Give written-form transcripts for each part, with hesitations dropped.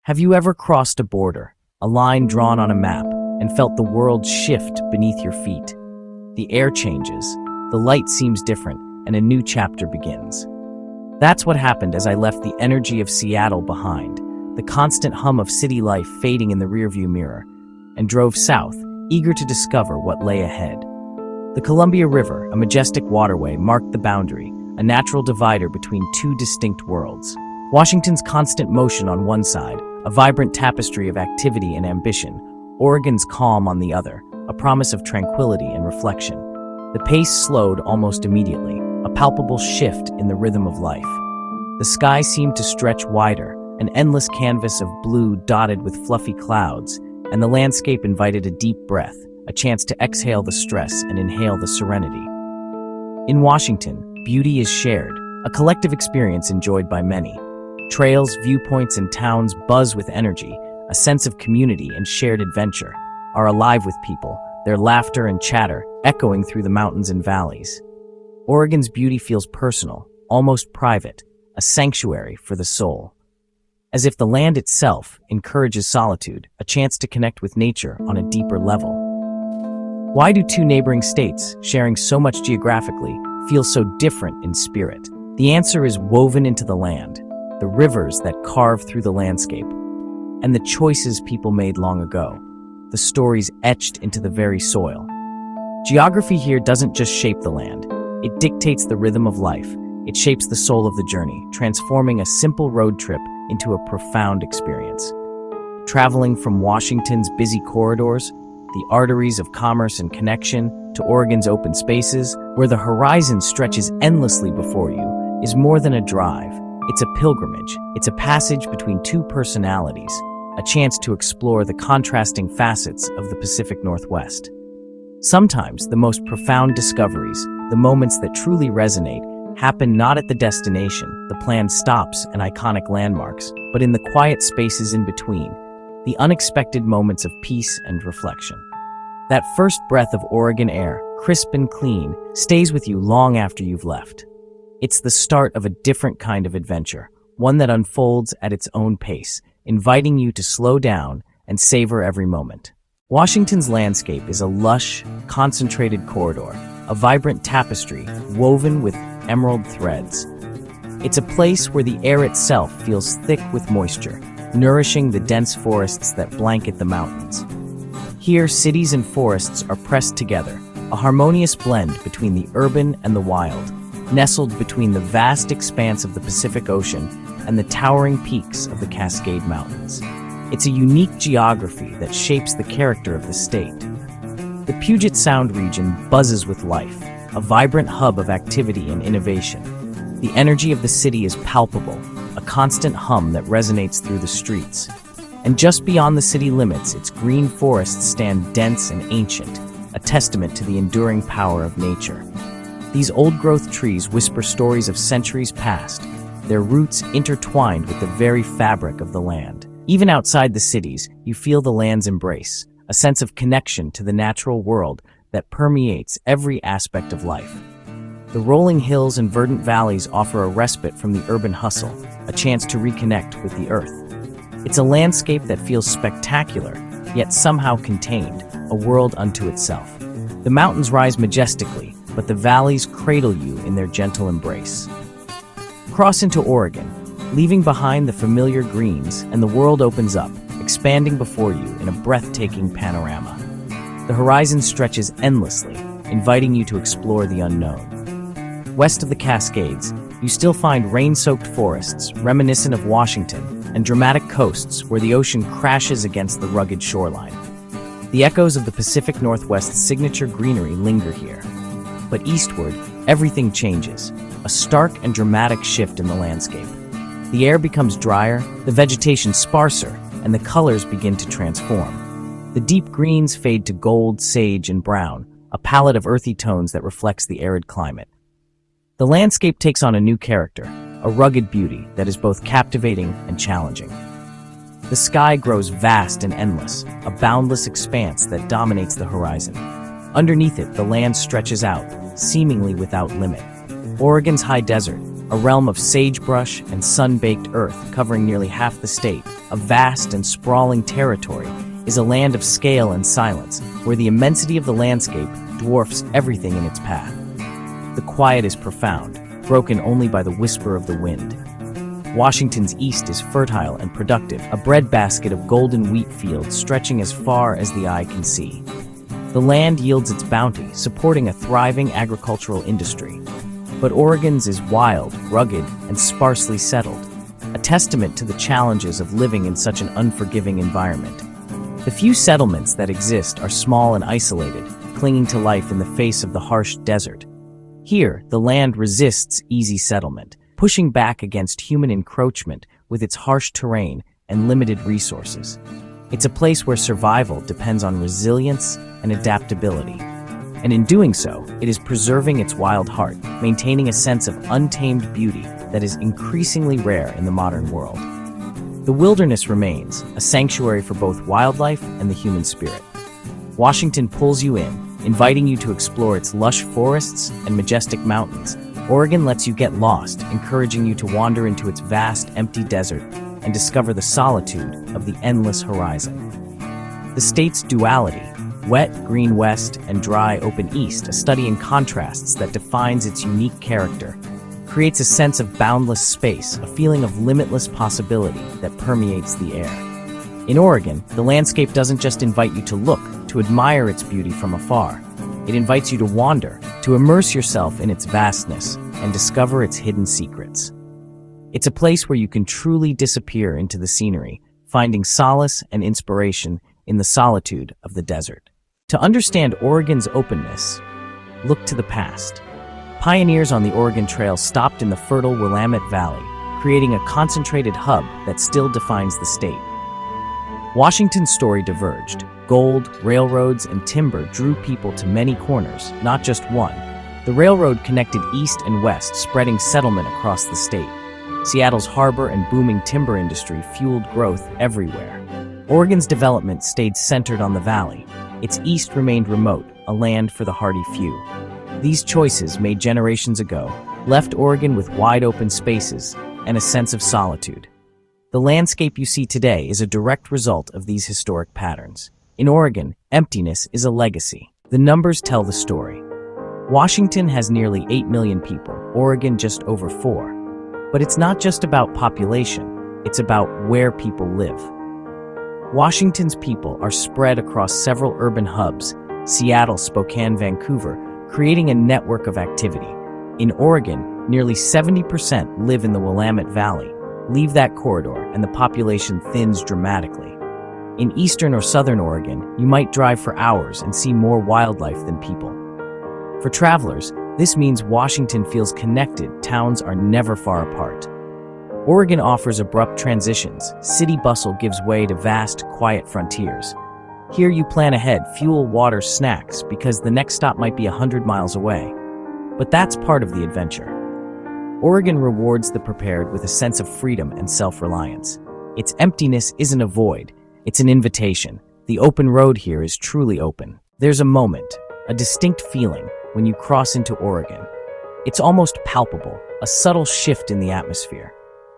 Have you ever crossed a border, a line drawn on a map, and felt the world shift beneath your feet? The air changes, the light seems different, and a new chapter begins. That's what happened as I left the energy of Seattle behind, the constant hum of city life fading in the rearview mirror, and drove south, eager to discover what lay ahead. The Columbia River, a majestic waterway, marked the boundary, a natural divider between two distinct worlds. Washington's constant motion on one side, a vibrant tapestry of activity and ambition, Oregon's calm on the other, a promise of tranquility and reflection. The pace slowed almost immediately, a palpable shift in the rhythm of life. The sky seemed to stretch wider, an endless canvas of blue dotted with fluffy clouds, and the landscape invited a deep breath, a chance to exhale the stress and inhale the serenity. In Washington, beauty is shared, a collective experience enjoyed by many. Trails, viewpoints, and towns buzz with energy, a sense of community and shared adventure, are alive with people, their laughter and chatter echoing through the mountains and valleys. Oregon's beauty feels personal, almost private, a sanctuary for the soul. As if the land itself encourages solitude, a chance to connect with nature on a deeper level. Why do two neighboring states, sharing so much geographically, feel so different in spirit? The answer is woven into the land, the rivers that carve through the landscape, and the choices people made long ago, the stories etched into the very soil. Geography here doesn't just shape the land, it dictates the rhythm of life. It shapes the soul of the journey, transforming a simple road trip into a profound experience. Traveling from Washington's busy corridors, the arteries of commerce and connection, to Oregon's open spaces, where the horizon stretches endlessly before you, is more than a drive. It's a pilgrimage. It's a passage between two personalities, a chance to explore the contrasting facets of the Pacific Northwest. Sometimes the most profound discoveries, the moments that truly resonate, happen not at the destination, the planned stops and iconic landmarks, but in the quiet spaces in between, the unexpected moments of peace and reflection. That first breath of Oregon air, crisp and clean, stays with you long after you've left. It's the start of a different kind of adventure, one that unfolds at its own pace, inviting you to slow down and savor every moment. Washington's landscape is a lush, concentrated corridor, a vibrant tapestry woven with emerald threads. It's a place where the air itself feels thick with moisture, nourishing the dense forests that blanket the mountains. Here, cities and forests are pressed together, a harmonious blend between the urban and the wild, nestled between the vast expanse of the Pacific Ocean and the towering peaks of the Cascade Mountains. It's a unique geography that shapes the character of the state. The Puget Sound region buzzes with life, a vibrant hub of activity and innovation. The energy of the city is palpable, a constant hum that resonates through the streets. And just beyond the city limits, its green forests stand dense and ancient, a testament to the enduring power of nature. These old-growth trees whisper stories of centuries past, their roots intertwined with the very fabric of the land. Even outside the cities, you feel the land's embrace, a sense of connection to the natural world that permeates every aspect of life. The rolling hills and verdant valleys offer a respite from the urban hustle, a chance to reconnect with the earth. It's a landscape that feels spectacular, yet somehow contained, a world unto itself. The mountains rise majestically, but the valleys cradle you in their gentle embrace. Cross into Oregon, leaving behind the familiar greens, and the world opens up, expanding before you in a breathtaking panorama. The horizon stretches endlessly, inviting you to explore the unknown. West of the Cascades, you still find rain-soaked forests, reminiscent of Washington, and dramatic coasts where the ocean crashes against the rugged shoreline. The echoes of the Pacific Northwest's signature greenery linger here. But eastward, everything changes, a stark and dramatic shift in the landscape. The air becomes drier, the vegetation sparser, and the colors begin to transform. The deep greens fade to gold, sage, and brown, a palette of earthy tones that reflects the arid climate. The landscape takes on a new character, a rugged beauty that is both captivating and challenging. The sky grows vast and endless, a boundless expanse that dominates the horizon. Underneath it, the land stretches out, seemingly without limit. Oregon's high desert, a realm of sagebrush and sun-baked earth covering nearly half the state, a vast and sprawling territory, is a land of scale and silence, where the immensity of the landscape dwarfs everything in its path. The quiet is profound, broken only by the whisper of the wind. Washington's east is fertile and productive, a breadbasket of golden wheat fields stretching as far as the eye can see. The land yields its bounty, supporting a thriving agricultural industry. But Oregon's is wild, rugged, and sparsely settled, a testament to the challenges of living in such an unforgiving environment. The few settlements that exist are small and isolated, clinging to life in the face of the harsh desert. Here, the land resists easy settlement, pushing back against human encroachment with its harsh terrain and limited resources. It's a place where survival depends on resilience and adaptability. And in doing so, it is preserving its wild heart, maintaining a sense of untamed beauty that is increasingly rare in the modern world. The wilderness remains a sanctuary for both wildlife and the human spirit. Washington pulls you in, inviting you to explore its lush forests and majestic mountains. Oregon lets you get lost, encouraging you to wander into its vast, empty desert and discover the solitude of the endless horizon. The state's duality, wet, green west, and dry, open east, a study in contrasts that defines its unique character, creates a sense of boundless space, a feeling of limitless possibility that permeates the air. In Oregon, the landscape doesn't just invite you to look, to admire its beauty from afar. It invites you to wander, to immerse yourself in its vastness, and discover its hidden secrets. It's a place where you can truly disappear into the scenery, finding solace and inspiration in the solitude of the desert. To understand Oregon's openness, look to the past. Pioneers on the Oregon Trail stopped in the fertile Willamette Valley, creating a concentrated hub that still defines the state. Washington's story diverged. Gold, railroads, and timber drew people to many corners, not just one. The railroad connected east and west, spreading settlement across the state. Seattle's harbor and booming timber industry fueled growth everywhere. Oregon's development stayed centered on the valley. Its east remained remote, a land for the hardy few. These choices, made generations ago, left Oregon with wide-open spaces and a sense of solitude. The landscape you see today is a direct result of these historic patterns. In Oregon, emptiness is a legacy. The numbers tell the story. Washington has nearly 8 million people, Oregon just over 4. But it's not just about population, it's about where people live. Washington's people are spread across several urban hubs, Seattle, Spokane, Vancouver, creating a network of activity. In Oregon, nearly 70% live in the Willamette Valley. Leave that corridor and the population thins dramatically. In eastern or southern Oregon, you might drive for hours and see more wildlife than people. For travelers, this means Washington feels connected. Towns are never far apart. Oregon offers abrupt transitions. City bustle gives way to vast, quiet frontiers. Here you plan ahead, fuel, water, snacks, because the next stop might be 100 miles away. But that's part of the adventure. Oregon rewards the prepared with a sense of freedom and self-reliance. Its emptiness isn't a void, it's an invitation. The open road here is truly open. There's a moment, a distinct feeling, when you cross into Oregon. It's almost palpable, a subtle shift in the atmosphere.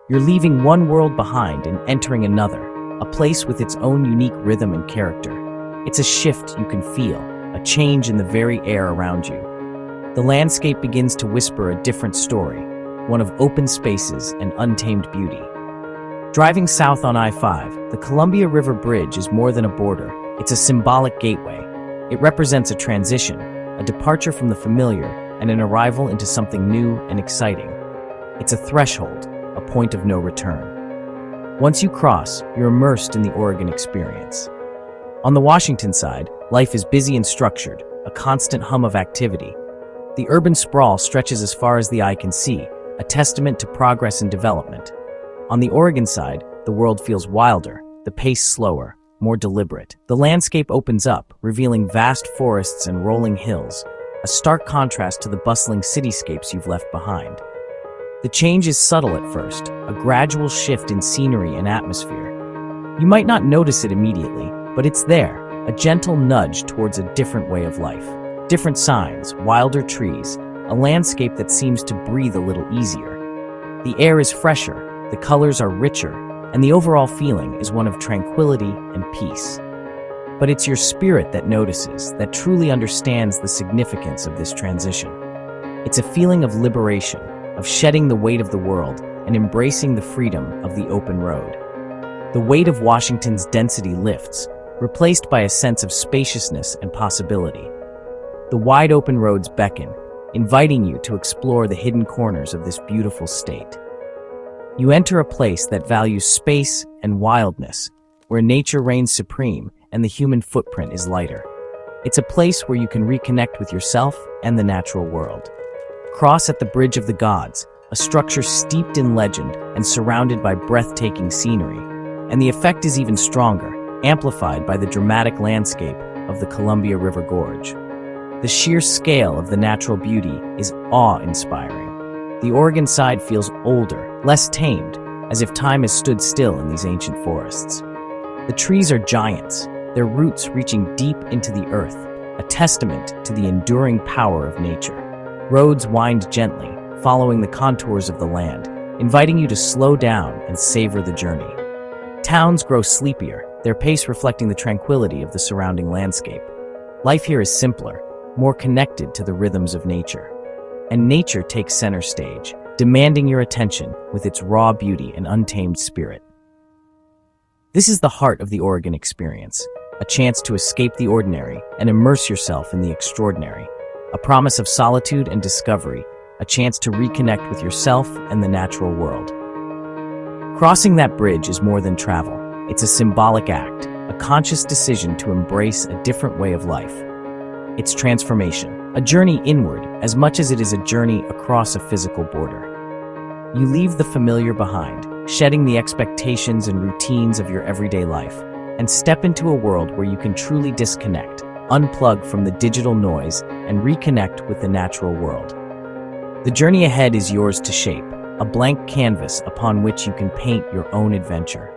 You're leaving one world behind and entering another, a place with its own unique rhythm and character. It's a shift you can feel, a change in the very air around you. The landscape begins to whisper a different story, one of open spaces and untamed beauty. Driving south on I-5, the Columbia River Bridge is more than a border. It's a symbolic gateway. It represents a transition, a departure from the familiar, and an arrival into something new and exciting. It's a threshold, a point of no return. Once you cross, you're immersed in the Oregon experience. On the Washington side, life is busy and structured, a constant hum of activity. The urban sprawl stretches as far as the eye can see, a testament to progress and development. On the Oregon side, the world feels wilder, the pace slower, more deliberate. The landscape opens up, revealing vast forests and rolling hills, a stark contrast to the bustling cityscapes you've left behind. The change is subtle at first, a gradual shift in scenery and atmosphere. You might not notice it immediately, but it's there, a gentle nudge towards a different way of life. Different signs, wilder trees, a landscape that seems to breathe a little easier. The air is fresher, the colors are richer, and the overall feeling is one of tranquility and peace. But it's your spirit that notices, that truly understands the significance of this transition. It's a feeling of liberation, of shedding the weight of the world and embracing the freedom of the open road. The weight of Washington's density lifts, replaced by a sense of spaciousness and possibility. The wide open roads beckon, inviting you to explore the hidden corners of this beautiful state. You enter a place that values space and wildness, where nature reigns supreme and the human footprint is lighter. It's a place where you can reconnect with yourself and the natural world. Cross at the Bridge of the Gods, a structure steeped in legend and surrounded by breathtaking scenery, and the effect is even stronger, amplified by the dramatic landscape of the Columbia River Gorge. The sheer scale of the natural beauty is awe-inspiring. The Oregon side feels older, less tamed, as if time has stood still in these ancient forests. The trees are giants, their roots reaching deep into the earth, a testament to the enduring power of nature. Roads wind gently, following the contours of the land, inviting you to slow down and savor the journey. Towns grow sleepier, their pace reflecting the tranquility of the surrounding landscape. Life here is simpler, more connected to the rhythms of nature. And nature takes center stage, demanding your attention with its raw beauty and untamed spirit. This is the heart of the Oregon experience, a chance to escape the ordinary and immerse yourself in the extraordinary, a promise of solitude and discovery, a chance to reconnect with yourself and the natural world. Crossing that bridge is more than travel. It's a symbolic act, a conscious decision to embrace a different way of life. It's transformation, a journey inward as much as it is a journey across a physical border. You leave the familiar behind, shedding the expectations and routines of your everyday life, and step into a world where you can truly disconnect, unplug from the digital noise, and reconnect with the natural world. The journey ahead is yours to shape, a blank canvas upon which you can paint your own adventure.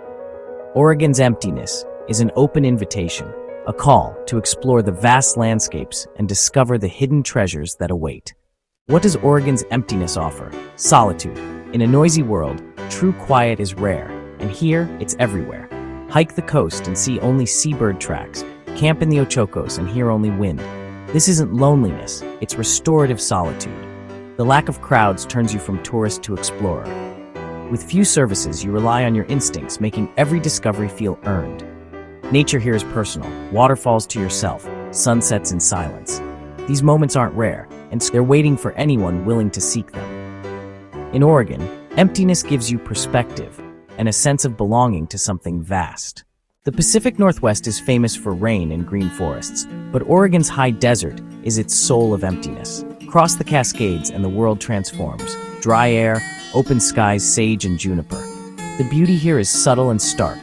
Oregon's emptiness is an open invitation, a call to explore the vast landscapes and discover the hidden treasures that await. What does Oregon's emptiness offer? Solitude. In a noisy world, true quiet is rare, and here it's everywhere. Hike the coast and see only seabird tracks, camp in the Ochocos and hear only wind. This isn't loneliness, it's restorative solitude. The lack of crowds turns you from tourist to explorer. With few services, you rely on your instincts, making every discovery feel earned. Nature here is personal, waterfalls to yourself, sunsets in silence. These moments aren't rare, and they're waiting for anyone willing to seek them. In Oregon, emptiness gives you perspective and a sense of belonging to something vast. The Pacific Northwest is famous for rain and green forests, but Oregon's high desert is its soul of emptiness. Cross the Cascades and the world transforms. Dry air, open skies, sage and juniper. The beauty here is subtle and stark,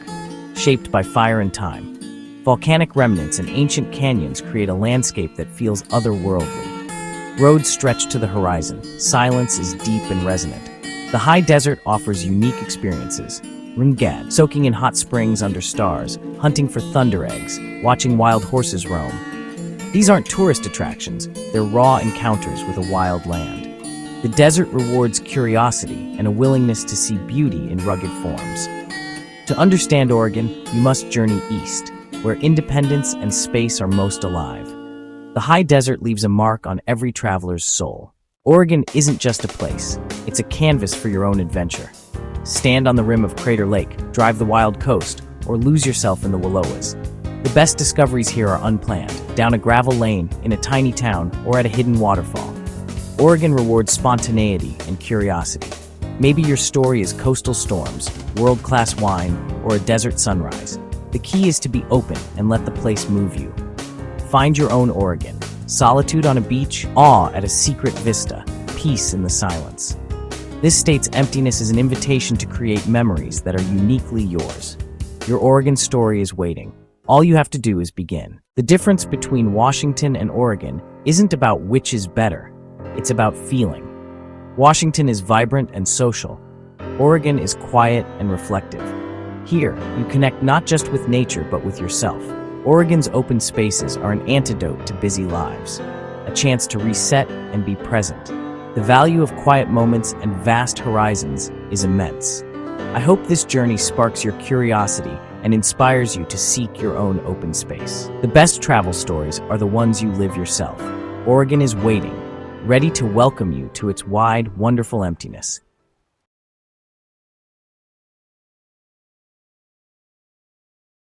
shaped by fire and time. Volcanic remnants and ancient canyons create a landscape that feels otherworldly. Roads stretch to the horizon. Silence is deep and resonant. The high desert offers unique experiences. Ringad, soaking in hot springs under stars, hunting for thunder eggs, watching wild horses roam. These aren't tourist attractions, they're raw encounters with a wild land. The desert rewards curiosity and a willingness to see beauty in rugged forms. To understand Oregon, you must journey east, where independence and space are most alive. The high desert leaves a mark on every traveler's soul. Oregon isn't just a place, it's a canvas for your own adventure. Stand on the rim of Crater Lake, drive the wild coast, or lose yourself in the Wallowas. The best discoveries here are unplanned, down a gravel lane, in a tiny town, or at a hidden waterfall. Oregon rewards spontaneity and curiosity. Maybe your story is coastal storms, world-class wine, or a desert sunrise. The key is to be open and let the place move you. Find your own Oregon. Solitude on a beach, awe at a secret vista, peace in the silence. This state's emptiness is an invitation to create memories that are uniquely yours. Your Oregon story is waiting. All you have to do is begin. The difference between Washington and Oregon isn't about which is better. It's about feeling. Washington is vibrant and social. Oregon is quiet and reflective. Here, you connect not just with nature but with yourself. Oregon's open spaces are an antidote to busy lives, a chance to reset and be present. The value of quiet moments and vast horizons is immense. I hope this journey sparks your curiosity and inspires you to seek your own open space. The best travel stories are the ones you live yourself. Oregon is waiting, ready to welcome you to its wide, wonderful emptiness.